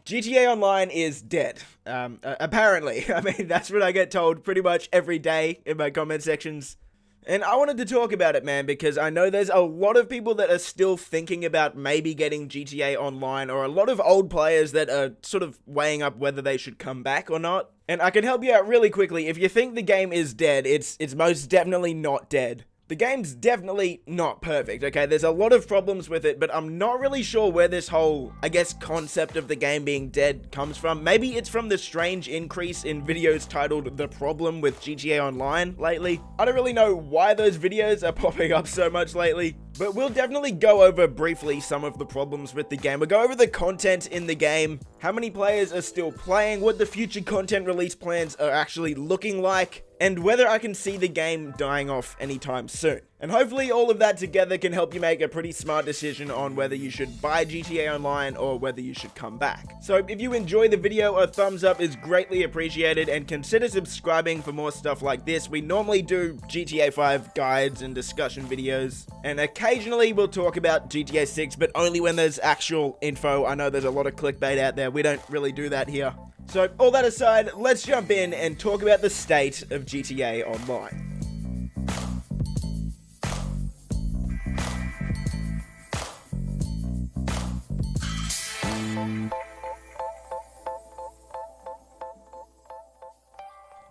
GTA Online is dead. Apparently. I mean, that's what I get told pretty much every day in my comment sections. And I wanted to talk about it, man, because I know there's a lot of people that are still thinking about maybe getting GTA Online, or a lot of old players that are sort of weighing up whether they should come back or not. And I can help you out really quickly. If you think the game is dead, it's most definitely not dead. The game's definitely not perfect, okay? There's a lot of problems with it, but I'm not really sure where this whole, I guess, concept of the game being dead comes from. Maybe it's from the strange increase in videos titled The Problem with GTA Online lately. I don't really know why those videos are popping up so much lately, but we'll definitely go over briefly some of the problems with the game. We'll go over the content in the game, how many players are still playing, what the future content release plans are actually looking like, and whether I can see the game dying off anytime soon. And hopefully all of that together can help you make a pretty smart decision on whether you should buy GTA Online or whether you should come back. So if you enjoy the video, a thumbs up is greatly appreciated, and consider subscribing for more stuff like this. We normally do GTA 5 guides and discussion videos, and occasionally we'll talk about GTA 6, but only when there's actual info. I know there's a lot of clickbait out there. We don't really do that here. So all that aside, let's jump in and talk about the state of GTA Online.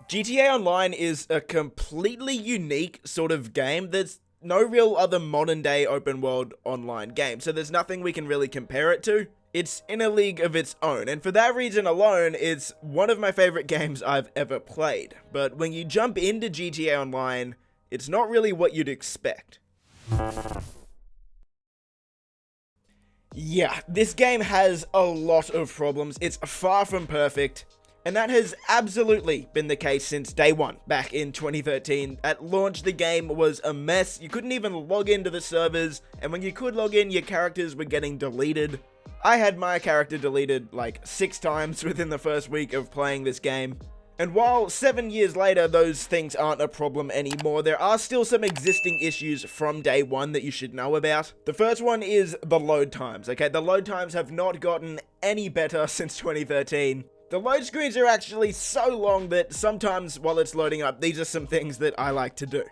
GTA Online is a completely unique sort of game. There's no real other modern day open world online game, so there's nothing we can really compare it to. It's in a league of its own, and for that reason alone, it's one of my favorite games I've ever played. But when you jump into GTA Online, it's not really what you'd expect. Yeah, this game has a lot of problems. It's far from perfect. And that has absolutely been the case since day one, back in 2013. At launch, the game was a mess. You couldn't even log into the servers, and when you could log in, your characters were getting deleted. I had my character deleted like 6 times within the first week of playing this game. And while 7 years later, those things aren't a problem anymore, there are still some existing issues from day one that you should know about. The first one is the load times, okay? The load times have not gotten any better since 2013. The load screens are actually so long that sometimes while it's loading up, these are some things that I like to do.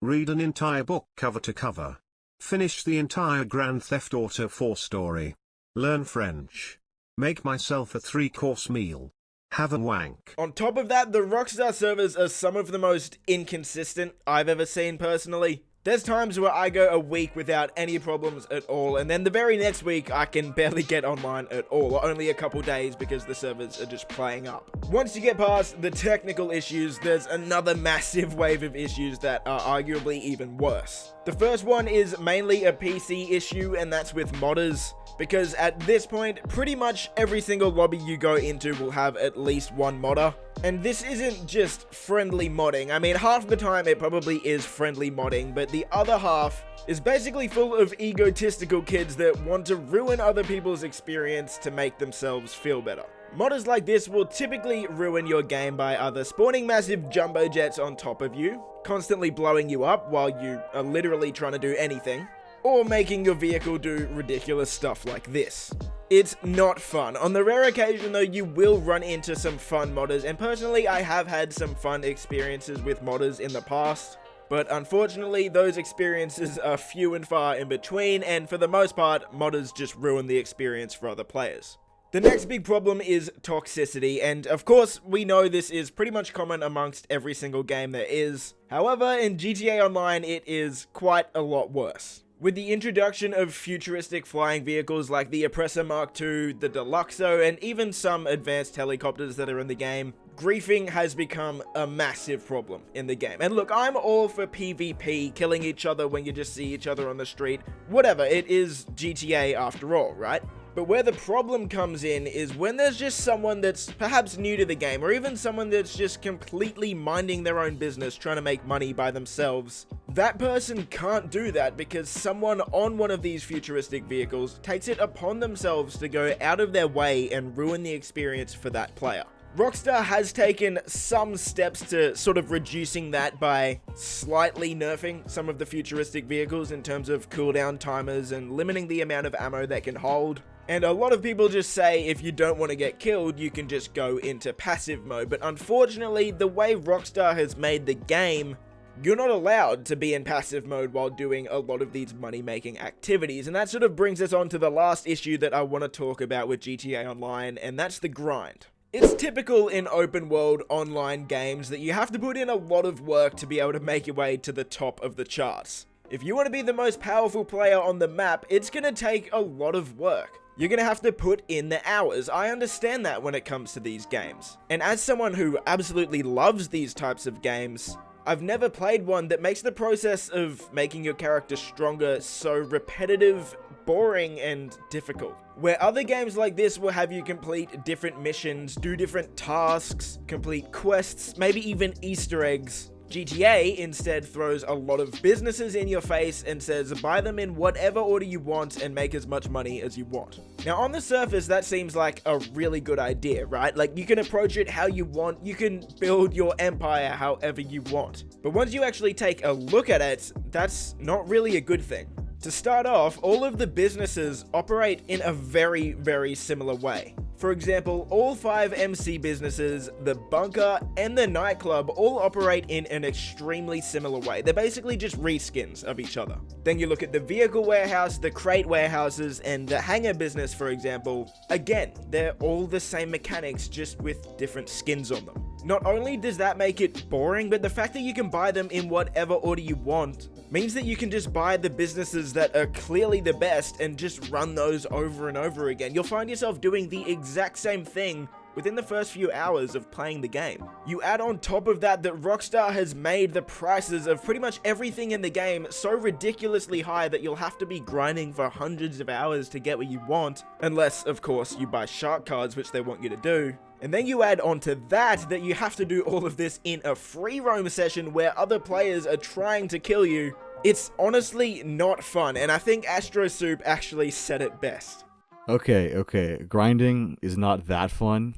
Read an entire book cover to cover. Finish the entire Grand Theft Auto 4 story. Learn French. Make myself a 3-course meal. Have a wank. On top of that, the Rockstar servers are some of the most inconsistent I've ever seen personally. There's times where I go a week without any problems at all, and then the very next week I can barely get online at all, or only a couple days because the servers are just playing up. Once you get past the technical issues, there's another massive wave of issues that are arguably even worse. The first one is mainly a PC issue, and that's with modders, because at this point, pretty much every single lobby you go into will have at least one modder. And this isn't just friendly modding. I mean, half the time it probably is friendly modding, but the other half is basically full of egotistical kids that want to ruin other people's experience to make themselves feel better. Modders like this will typically ruin your game by either spawning massive jumbo jets on top of you, constantly blowing you up while you are literally trying to do anything, or making your vehicle do ridiculous stuff like this. It's not fun. On the rare occasion though, you will run into some fun modders, and personally I have had some fun experiences with modders in the past, but unfortunately those experiences are few and far in between, and for the most part, modders just ruin the experience for other players. The next big problem is toxicity, and of course we know this is pretty much common amongst every single game there is. However, in GTA Online it is quite a lot worse. With the introduction of futuristic flying vehicles like the Oppressor Mark II, the Deluxo, and even some advanced helicopters that are in the game, griefing has become a massive problem in the game. And look, I'm all for PvP, killing each other when you just see each other on the street. Whatever, it is GTA after all, right? But where the problem comes in is when there's just someone that's perhaps new to the game, or even someone that's just completely minding their own business, trying to make money by themselves. That person can't do that because someone on one of these futuristic vehicles takes it upon themselves to go out of their way and ruin the experience for that player. Rockstar has taken some steps to sort of reducing that by slightly nerfing some of the futuristic vehicles in terms of cooldown timers and limiting the amount of ammo they can hold. And a lot of people just say if you don't want to get killed, you can just go into passive mode. But unfortunately, the way Rockstar has made the game, you're not allowed to be in passive mode while doing a lot of these money-making activities. And that sort of brings us on to the last issue that I want to talk about with GTA Online, and that's the grind. It's typical in open world online games that you have to put in a lot of work to be able to make your way to the top of the charts. If you want to be the most powerful player on the map, it's going to take a lot of work. You're going to have to put in the hours. I understand that when it comes to these games. And as someone who absolutely loves these types of games, I've never played one that makes the process of making your character stronger so repetitive, boring, and difficult. Where other games like this will have you complete different missions, do different tasks, complete quests, maybe even Easter eggs, GTA instead throws a lot of businesses in your face and says buy them in whatever order you want and make as much money as you want. Now on the surface that seems like a really good idea, right? Like you can approach it how you want, you can build your empire however you want. But once you actually take a look at it, that's not really a good thing. To start off, all of the businesses operate in a very, very similar way. For example, all 5 MC businesses, the bunker, and the nightclub all operate in an extremely similar way. They're basically just reskins of each other. Then you look at the vehicle warehouse, the crate warehouses, and the hangar business, for example. Again, they're all the same mechanics, just with different skins on them. Not only does that make it boring, but the fact that you can buy them in whatever order you want means that you can just buy the businesses that are clearly the best and just run those over and over again. You'll find yourself doing the exact same thing within the first few hours of playing the game. You add on top of that Rockstar has made the prices of pretty much everything in the game so ridiculously high that you'll have to be grinding for hundreds of hours to get what you want, unless, of course, you buy shark cards, which they want you to do. And then you add on to that you have to do all of this in a free roam session where other players are trying to kill you. It's honestly not fun, and I think Astro Soup actually said it best. Okay. Grinding is not that fun.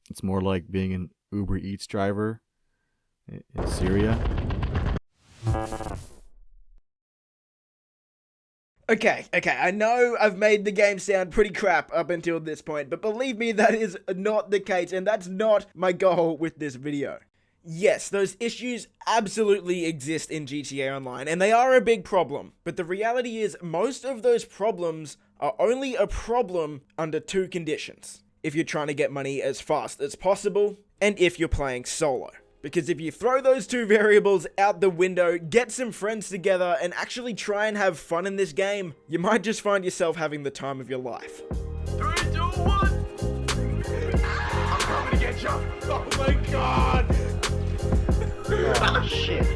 It's more like being an Uber Eats driver in Syria. Okay, I know I've made the game sound pretty crap up until this point, but believe me, that is not the case, and that's not my goal with this video. Yes, those issues absolutely exist in GTA Online, and they are a big problem, but the reality is most of those problems are only a problem under 2 conditions. If you're trying to get money as fast as possible, and if you're playing solo. Because if you throw those 2 variables out the window, get some friends together, and actually try and have fun in this game, you might just find yourself having the time of your life. 3, 2, 1! I'm coming to get you! Oh my god! Oh shit.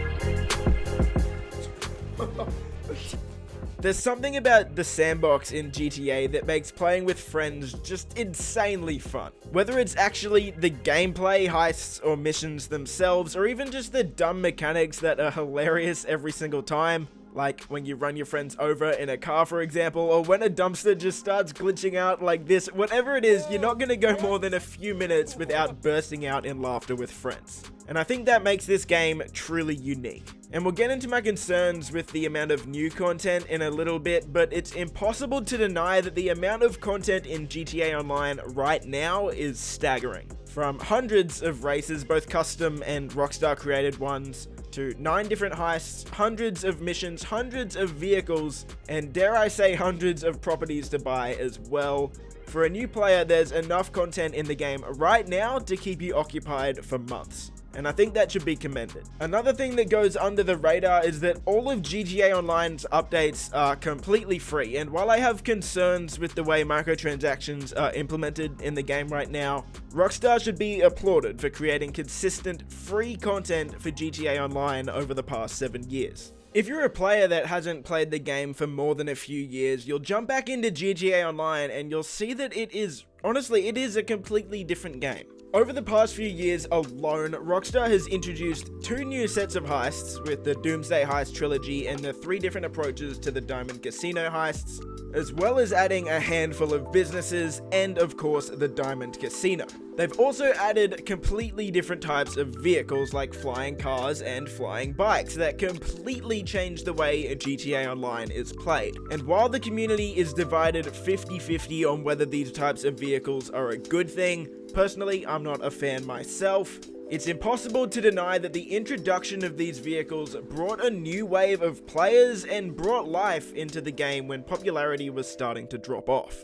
There's something about the sandbox in GTA that makes playing with friends just insanely fun. Whether it's actually the gameplay, heists, or missions themselves, or even just the dumb mechanics that are hilarious every single time, like when you run your friends over in a car, for example, or when a dumpster just starts glitching out like this. Whatever it is, you're not gonna go more than a few minutes without bursting out in laughter with friends. And I think that makes this game truly unique. And we'll get into my concerns with the amount of new content in a little bit, but it's impossible to deny that the amount of content in GTA Online right now is staggering. From hundreds of races, both custom and Rockstar created ones, to 9 different heists, hundreds of missions, hundreds of vehicles, and dare I say hundreds of properties to buy as well. For a new player, there's enough content in the game right now to keep you occupied for months. And I think that should be commended. Another thing that goes under the radar is that all of GTA Online's updates are completely free, and while I have concerns with the way microtransactions are implemented in the game right now, Rockstar should be applauded for creating consistent free content for GTA Online over the past 7 years. If you're a player that hasn't played the game for more than a few years, you'll jump back into GTA Online and you'll see that it is, honestly, it is a completely different game. Over the past few years alone, Rockstar has introduced 2 new sets of heists with the Doomsday Heist trilogy and the 3 different approaches to the Diamond Casino heists, as well as adding a handful of businesses and of course the Diamond Casino. They've also added completely different types of vehicles like flying cars and flying bikes that completely change the way GTA Online is played. And while the community is divided 50-50 on whether these types of vehicles are a good thing, personally I'm not a fan myself. It's impossible to deny that the introduction of these vehicles brought a new wave of players and brought life into the game when popularity was starting to drop off.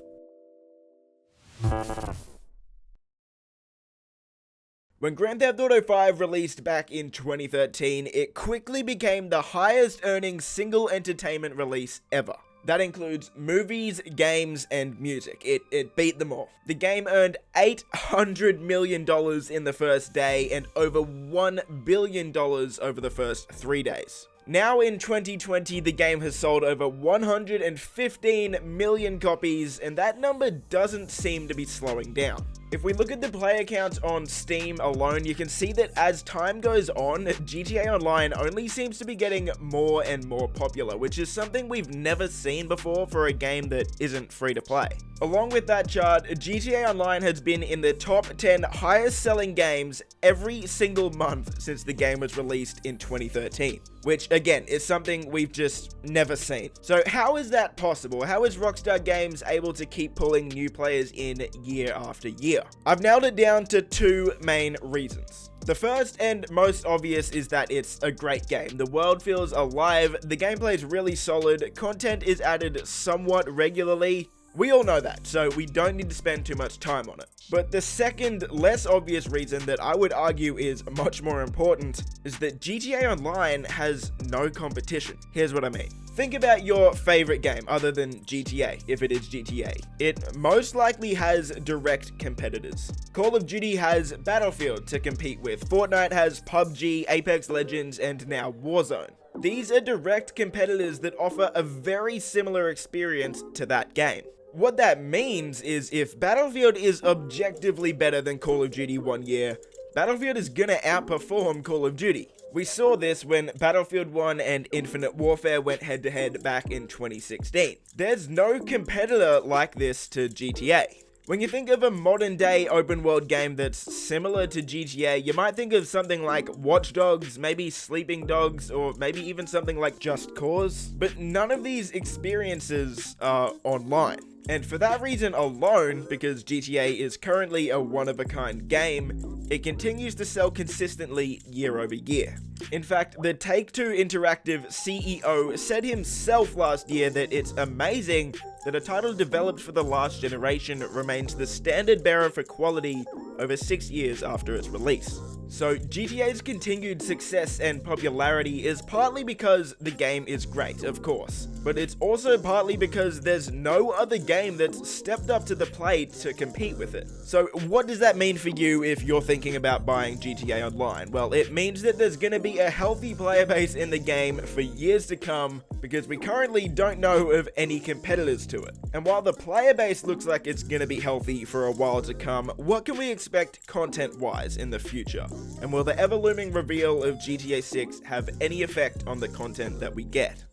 When Grand Theft Auto 5 released back in 2013, it quickly became the highest earning single entertainment release ever. That includes movies, games, and music. It beat them all. The game earned $800 million in the first day and over $1 billion over the first 3 days. Now in 2020, the game has sold over 115 million copies, and that number doesn't seem to be slowing down. If we look at the player count on Steam alone, you can see that as time goes on, GTA Online only seems to be getting more and more popular, which is something we've never seen before for a game that isn't free to play. Along with that chart, GTA Online has been in the top 10 highest selling games every single month since the game was released in 2013, which again is something we've just never seen. So how is that possible? How is Rockstar Games able to keep pulling new players in year after year? I've nailed it down to 2 main reasons. The first and most obvious is that it's a great game. The world feels alive, the gameplay is really solid, content is added somewhat regularly. We all know that, so we don't need to spend too much time on it. But the second, less obvious reason that I would argue is much more important is that GTA Online has no competition. Here's what I mean. Think about your favorite game other than GTA, if it is GTA. It most likely has direct competitors. Call of Duty has Battlefield to compete with, Fortnite has PUBG, Apex Legends, and now Warzone. These are direct competitors that offer a very similar experience to that game. What that means is if Battlefield is objectively better than Call of Duty one year, Battlefield is gonna outperform Call of Duty. We saw this when Battlefield 1 and Infinite Warfare went head to head back in 2016. There's no competitor like this to GTA. When you think of a modern day open world game that's similar to GTA, you might think of something like Watch Dogs, maybe Sleeping Dogs, or maybe even something like Just Cause, but none of these experiences are online. And for that reason alone, because GTA is currently a one-of-a-kind game, it continues to sell consistently year over year. In fact, the Take-Two Interactive CEO said himself last year that it's amazing that a title developed for the last generation remains the standard bearer for quality over 6 years after its release. So GTA's continued success and popularity is partly because the game is great, of course, but it's also partly because there's no other game that's stepped up to the plate to compete with it. So what does that mean for you if you're thinking about buying GTA Online? Well, it means that there's gonna be a healthy player base in the game for years to come, because we currently don't know of any competitors to it. And while the player base looks like it's gonna be healthy for a while to come, what can we expect content-wise in the future? And will the ever-looming reveal of GTA 6 have any effect on the content that we get?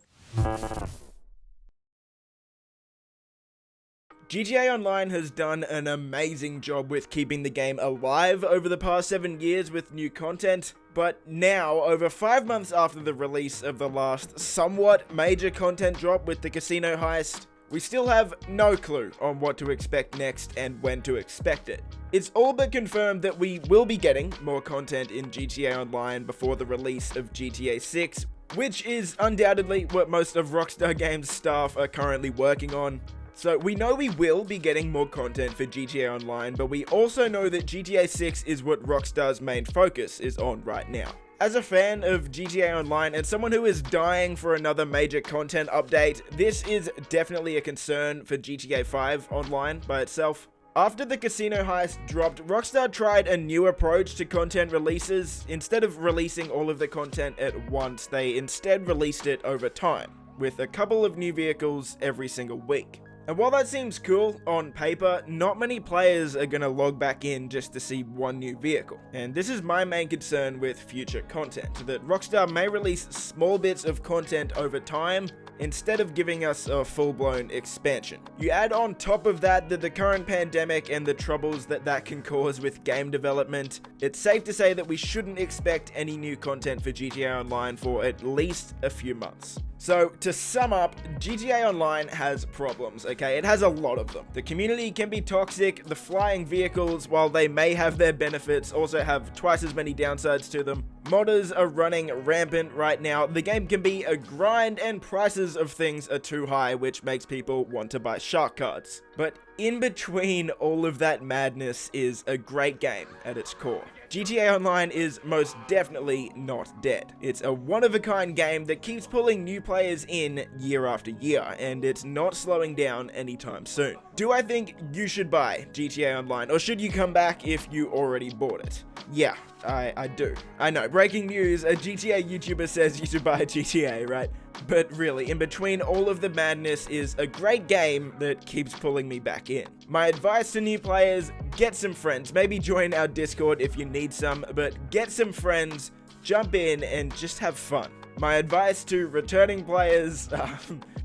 GTA Online has done an amazing job with keeping the game alive over the past 7 years with new content, but now, over 5 months after the release of the last somewhat major content drop with the casino heist, we still have no clue on what to expect next and when to expect it. It's all but confirmed that we will be getting more content in GTA Online before the release of GTA 6, which is undoubtedly what most of Rockstar Games staff are currently working on. So we know we will be getting more content for GTA Online, but we also know that GTA 6 is what Rockstar's main focus is on right now. As a fan of GTA Online and someone who is dying for another major content update, this is definitely a concern for GTA 5 Online by itself. After the casino heist dropped, Rockstar tried a new approach to content releases. Instead of releasing all of the content at once, they instead released it over time, with a couple of new vehicles every single week. And while that seems cool on paper, not many players are gonna log back in just to see one new vehicle. And this is my main concern with future content, that Rockstar may release small bits of content over time instead of giving us a full-blown expansion. You add on top of that the current pandemic and the troubles that can cause with game development, it's safe to say that we shouldn't expect any new content for GTA Online for at least a few months. So, to sum up, GTA Online has problems, okay? It has a lot of them. The community can be toxic, the flying vehicles, while they may have their benefits, also have twice as many downsides to them. Modders are running rampant right now, the game can be a grind, and prices of things are too high, which makes people want to buy shark cards. But in between all of that madness is a great game at its core. GTA Online is most definitely not dead. It's a one-of-a-kind game that keeps pulling new players in year after year, and it's not slowing down anytime soon. Do I think you should buy GTA Online, or should you come back if you already bought it? Yeah, I do. I know, breaking news, a GTA YouTuber says you should buy GTA, right? But really, in between all of the madness is a great game that keeps pulling me back in. My advice to new players, get some friends. Maybe join our Discord if you need some, but get some friends, jump in, and just have fun. My advice to returning players,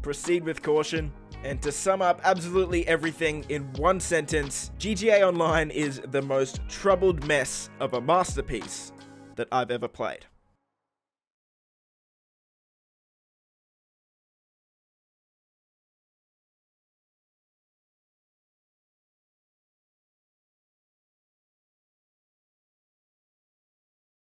proceed with caution. And to sum up absolutely everything in one sentence, GTA Online is the most troubled mess of a masterpiece that I've ever played.